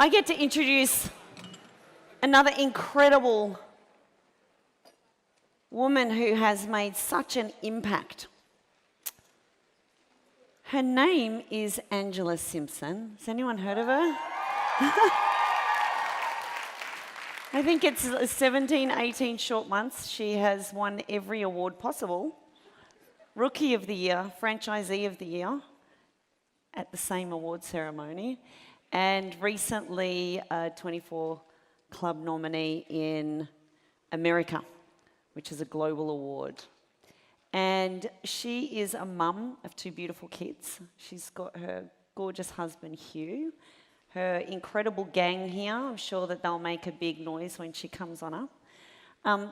I get to introduce another incredible woman who has made such an impact. Her name is Angela Simson. Has anyone heard of her? I think it's 17, 18 short months. She has won every award possible. Rookie of the Year, Franchisee of the Year at the same award ceremony. And recently a 24 Club nominee in America, which is a global award. And she is a mum of two beautiful kids. She's got her gorgeous husband, Hugh, her incredible gang here. I'm sure that they'll make a big noise when she comes on up.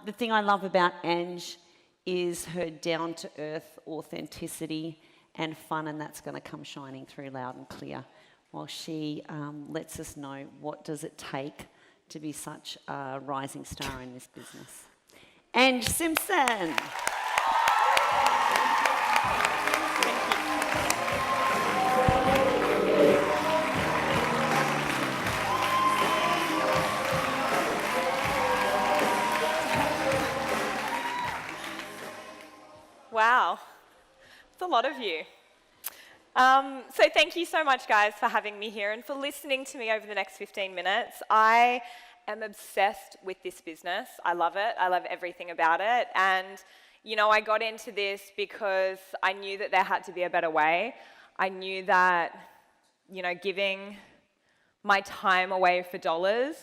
The thing I love about Ange is her down-to-earth authenticity and fun, and that's going to come shining through loud and clear while she lets us know what does it take to be such a rising star in this business. Ange Simson. Wow, it's a lot of you. So thank you so much, guys, for having me here and for listening to me over the next 15 minutes. I am obsessed with this business. I love it. I love everything about it. And, you know, I got into this because I knew that there had to be a better way. I knew that, you know, giving my time away for dollars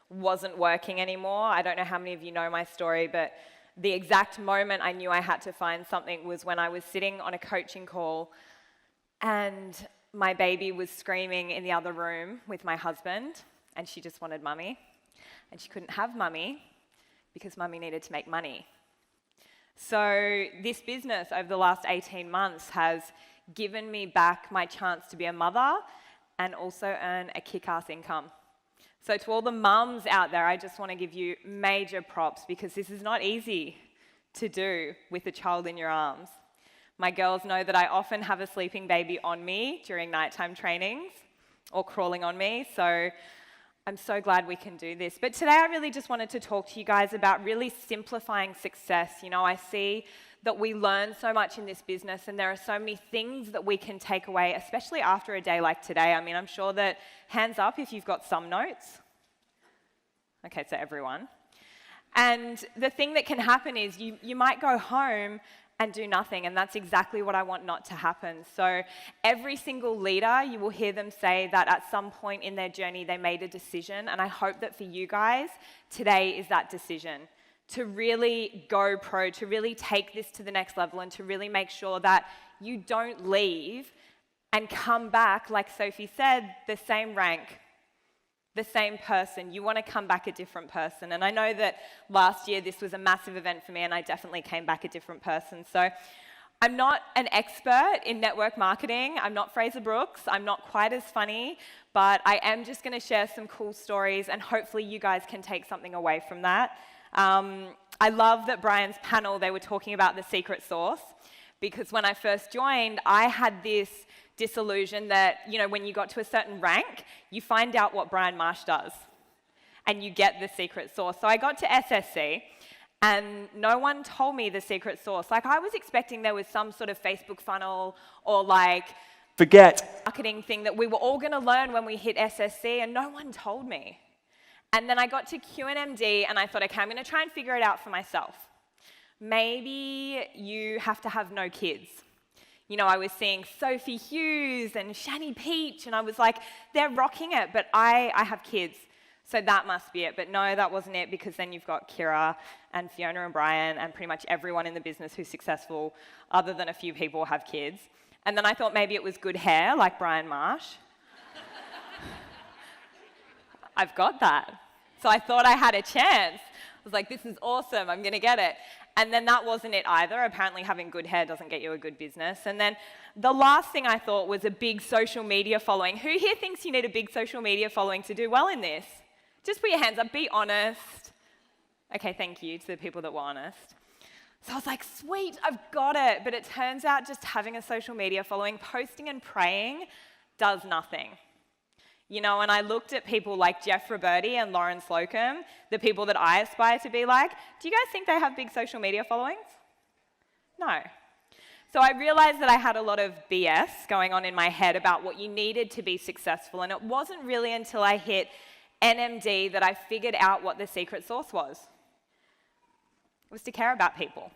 wasn't working anymore. I don't know how many of you know my story, but the exact moment I knew I had to find something was when I was sitting on a coaching call and my baby was screaming in the other room with my husband, and she just wanted mummy. And she couldn't have mummy because mummy needed to make money. So this business over the last 18 months has given me back my chance to be a mother and also earn a kick-ass income. So to all the mums out there, I just want to give you major props because this is not easy to do with a child in your arms. My girls know that I often have a sleeping baby on me during nighttime trainings or crawling on me, so I'm so glad we can do this. But today I really just wanted to talk to you guys about really simplifying success. You know, I see that we learn so much in this business and there are so many things that we can take away, especially after a day like today. I mean, I'm sure that, hands up if you've got some notes. Okay, so everyone. And the thing that can happen is you might go home and do nothing, and that's exactly what I want not to happen. So every single leader, you will hear them say that at some point in their journey they made a decision, and I hope that for you guys, today is that decision. To really go pro, to really take this to the next level and to really make sure that you don't leave and come back, like Sophie said, the same rank, the same person. You want to come back a different person. And I know that last year this was a massive event for me and I definitely came back a different person. So I'm not an expert in network marketing. I'm not Fraser Brooks. I'm not quite as funny, but I am just going to share some cool stories and hopefully you guys can take something away from that. I love that Brian's panel, they were talking about the secret sauce, because when I first joined, I had this disillusion that, you know, when you got to a certain rank, you find out what Brian Marsh does and you get the secret sauce. So I got to SSC and no one told me the secret sauce. Like, I was expecting there was some sort of Facebook funnel or like marketing thing that we were all going to learn when we hit SSC, and no one told me. And then I got to QNMD and I thought, okay, I'm going to try and figure it out for myself. Maybe you have to have no kids. You know, I was seeing Sophie Hughes and Shani Peach, and I was like, they're rocking it, but I have kids, so that must be it. But no, that wasn't it, because then you've got Kira and Fiona and Brian and pretty much everyone in the business who's successful, other than a few people, have kids. And then I thought maybe it was good hair, like Brian Marsh. I've got that. So I thought I had a chance. I was like, this is awesome, I'm going to get it. And then that wasn't it either. Apparently having good hair doesn't get you a good business. And then the last thing I thought was a big social media following. Who here thinks you need a big social media following to do well in this? Just put your hands up, be honest. Okay, thank you to the people that were honest. So I was like, sweet, I've got it. But it turns out just having a social media following, posting and praying, does nothing. And I looked at people like Jeff Roberti and Lauren Slocum, the people that I aspire to be like. Do you guys think they have big social media followings? No. So I realized that I had a lot of BS going on in my head about what you needed to be successful, and it wasn't really until I hit NMD that I figured out what the secret sauce was. It was to care about people.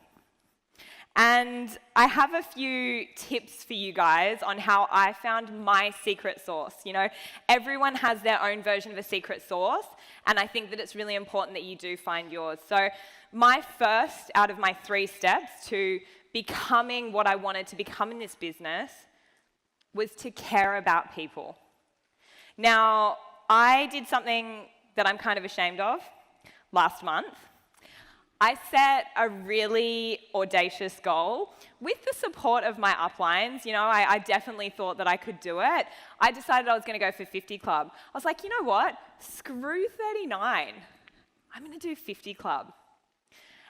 And I have a few tips for you guys on how I found my secret sauce. Everyone has their own version of a secret sauce, and I think that it's really important that you do find yours. So my first out of my 3 steps to becoming what I wanted to become in this business was to care about people. Now, I did something that I'm kind of ashamed of last month. I set a really audacious goal with the support of my uplines. I definitely thought that I could do it. I decided I was going to go for 50 Club. I was like, you know what? Screw 39. I'm going to do 50 Club.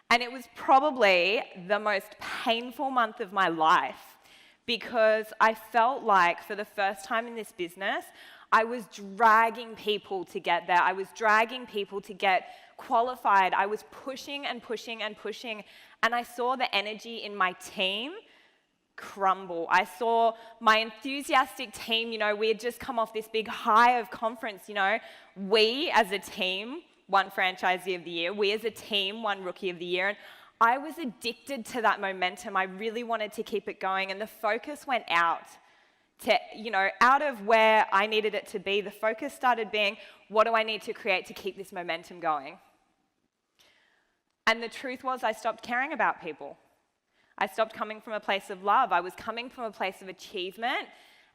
And it was probably the most painful month of my life because I felt like for the first time in this business, I was dragging people to get there. I was dragging people to get qualified. I was pushing and pushing and pushing, and I saw the energy in my team crumble. I saw my enthusiastic team, we had just come off this big high of conference, we as a team won Franchisee of the Year, we as a team won Rookie of the Year, and I was addicted to that momentum. I really wanted to keep it going, and the focus went out to, out of where I needed it to be. The focus started being, what do I need to create to keep this momentum going? And the truth was, I stopped caring about people. I stopped coming from a place of love. I was coming from a place of achievement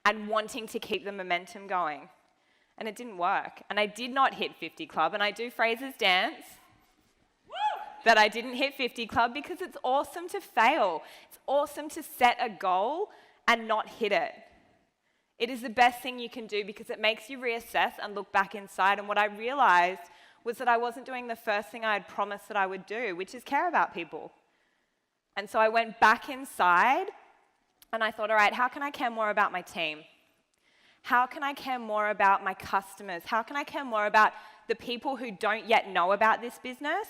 and wanting to keep the momentum going. And it didn't work. And I did not hit 50 Club. And I do Fraser's dance that I didn't hit 50 Club because it's awesome to fail. It's awesome to set a goal and not hit it. It is the best thing you can do because it makes you reassess and look back inside. And what I realized was that I wasn't doing the first thing I had promised that I would do, which is care about people. And so I went back inside and I thought, all right, how can I care more about my team? How can I care more about my customers? How can I care more about the people who don't yet know about this business,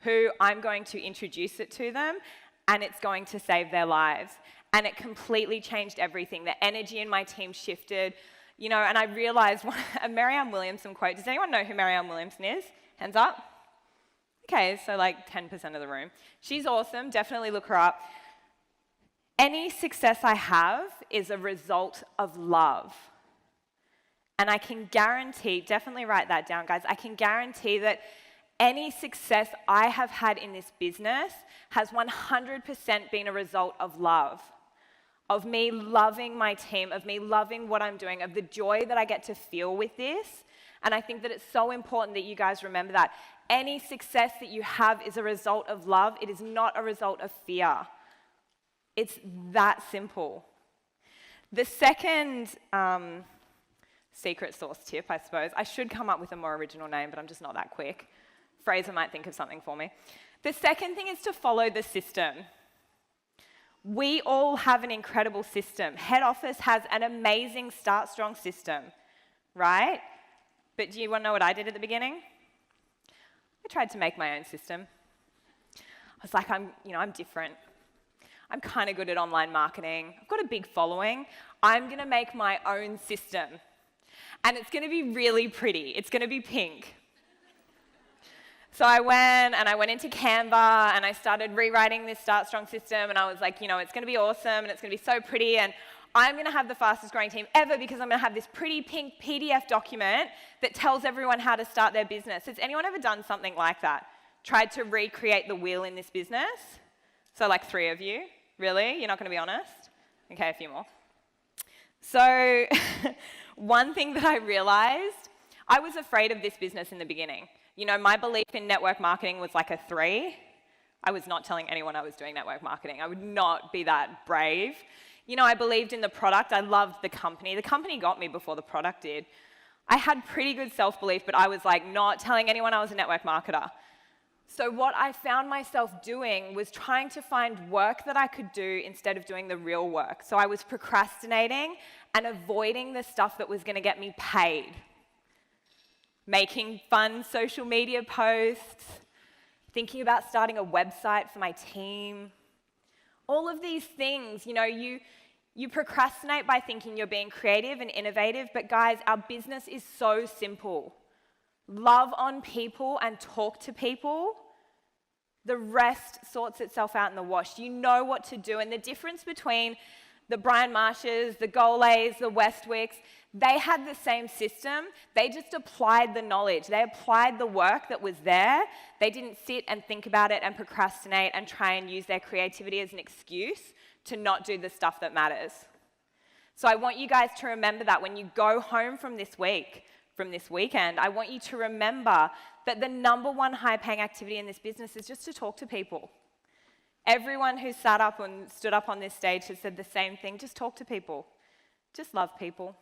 who I'm going to introduce it to them, and it's going to save their lives? And it completely changed everything. The energy in my team shifted. And I realized a Marianne Williamson quote. Does anyone know who Marianne Williamson is? Hands up. Okay, so like 10% of the room. She's awesome. Definitely look her up. Any success I have is a result of love. And I can guarantee, definitely write that down, guys. I can guarantee that any success I have had in this business has 100% been a result of love. Of me loving my team, of me loving what I'm doing, of the joy that I get to feel with this. And I think that it's so important that you guys remember that. Any success that you have is a result of love. It is not a result of fear. It's that simple. The second secret sauce tip, I suppose, I should come up with a more original name, but I'm just not that quick. Fraser might think of something for me. The second thing is to follow the system. We all have an incredible system. Head office has an amazing Start Strong system, right? But do you want to know what I did at the beginning? I tried to make my own system. I was like, I'm different. I'm kind of good at online marketing. I've got a big following. I'm going to make my own system. And it's going to be really pretty. It's going to be pink. So I went into Canva and I started rewriting this Start Strong system, and I was like, it's going to be awesome and it's going to be so pretty, and I'm going to have the fastest growing team ever because I'm going to have this pretty pink PDF document that tells everyone how to start their business. Has anyone ever done something like that? Tried to recreate the wheel in this business? So like 3 of you? Really? You're not going to be honest? Okay, a few more. So one thing that I realized, I was afraid of this business in the beginning. My belief in network marketing was like a 3. I was not telling anyone I was doing network marketing. I would not be that brave. I believed in the product. I loved the company. The company got me before the product did. I had pretty good self-belief, but I was like not telling anyone I was a network marketer. So what I found myself doing was trying to find work that I could do instead of doing the real work. So I was procrastinating and avoiding the stuff that was going to get me paid. making fun social media posts, thinking about starting a website for my team. All of these things, you procrastinate by thinking you're being creative and innovative, but guys, our business is so simple. Love on people and talk to people. The rest sorts itself out in the wash. You know what to do. And the difference between the Brian Marshes, the Golays, the Westwicks, they had the same system. They just applied the knowledge. They applied the work that was there. They didn't sit and think about it and procrastinate and try and use their creativity as an excuse to not do the stuff that matters. So I want you guys to remember that when you go home from this weekend, I want you to remember that the number one high-paying activity in this business is just to talk to people. Everyone who sat up and stood up on this stage has said the same thing. Just talk to people. Just love people.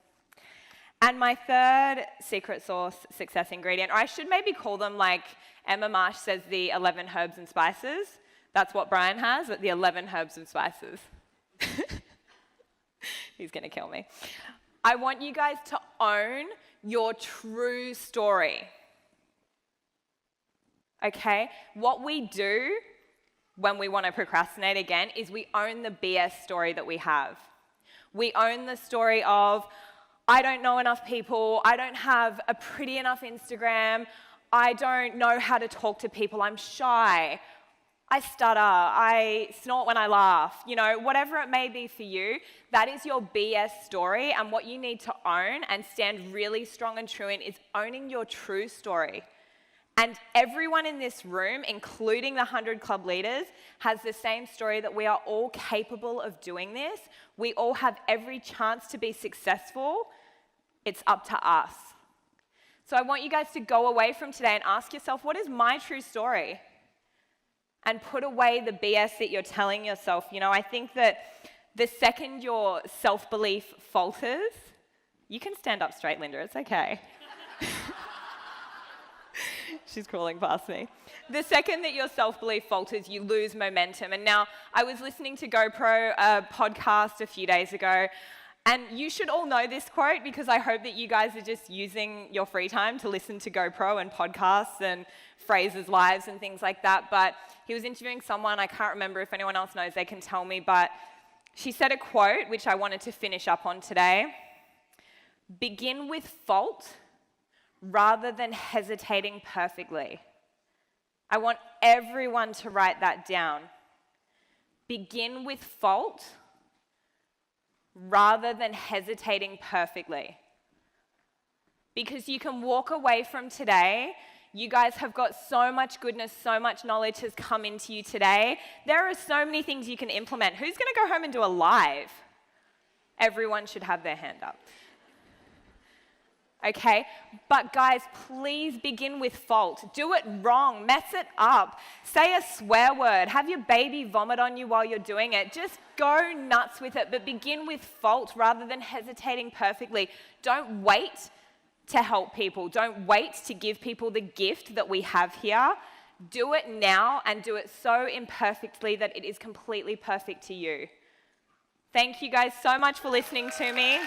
And my third secret sauce success ingredient, or I should maybe call them like Emma Marsh says, the 11 herbs and spices. That's what Brian has, but the 11 herbs and spices. He's going to kill me. I want you guys to own your true story. Okay? What we do when we want to procrastinate again is we own the BS story that we have. We own the story of, I don't know enough people, I don't have a pretty enough Instagram, I don't know how to talk to people, I'm shy, I stutter, I snort when I laugh, whatever it may be for you, that is your BS story, and what you need to own and stand really strong and true in is owning your true story. And everyone in this room, including the 100 club leaders, has the same story that we are all capable of doing this. We all have every chance to be successful. It's up to us. So I want you guys to go away from today and ask yourself, what is my true story? And put away the BS that you're telling yourself. I think that the second your self-belief falters, you can stand up straight, Linda, it's okay. She's crawling past me. The second that your self-belief falters, you lose momentum. And now, I was listening to GoPro, a podcast a few days ago, and you should all know this quote because I hope that you guys are just using your free time to listen to GoPro and podcasts and Fraser's Lives and things like that. But he was interviewing someone, I can't remember, if anyone else knows, they can tell me, but she said a quote, which I wanted to finish up on today. Begin with fault rather than hesitating perfectly. I want everyone to write that down. Begin with fault rather than hesitating perfectly. Because you can walk away from today, you guys have got so much goodness, so much knowledge has come into you today. There are so many things you can implement. Who's going to go home and do a live? Everyone should have their hand up. Okay, but guys, please begin with fault. Do it wrong, mess it up, say a swear word, have your baby vomit on you while you're doing it. Just go nuts with it, but begin with fault rather than hesitating perfectly. Don't wait to help people. Don't wait to give people the gift that we have here. Do it now and do it so imperfectly that it is completely perfect to you. Thank you guys so much for listening to me.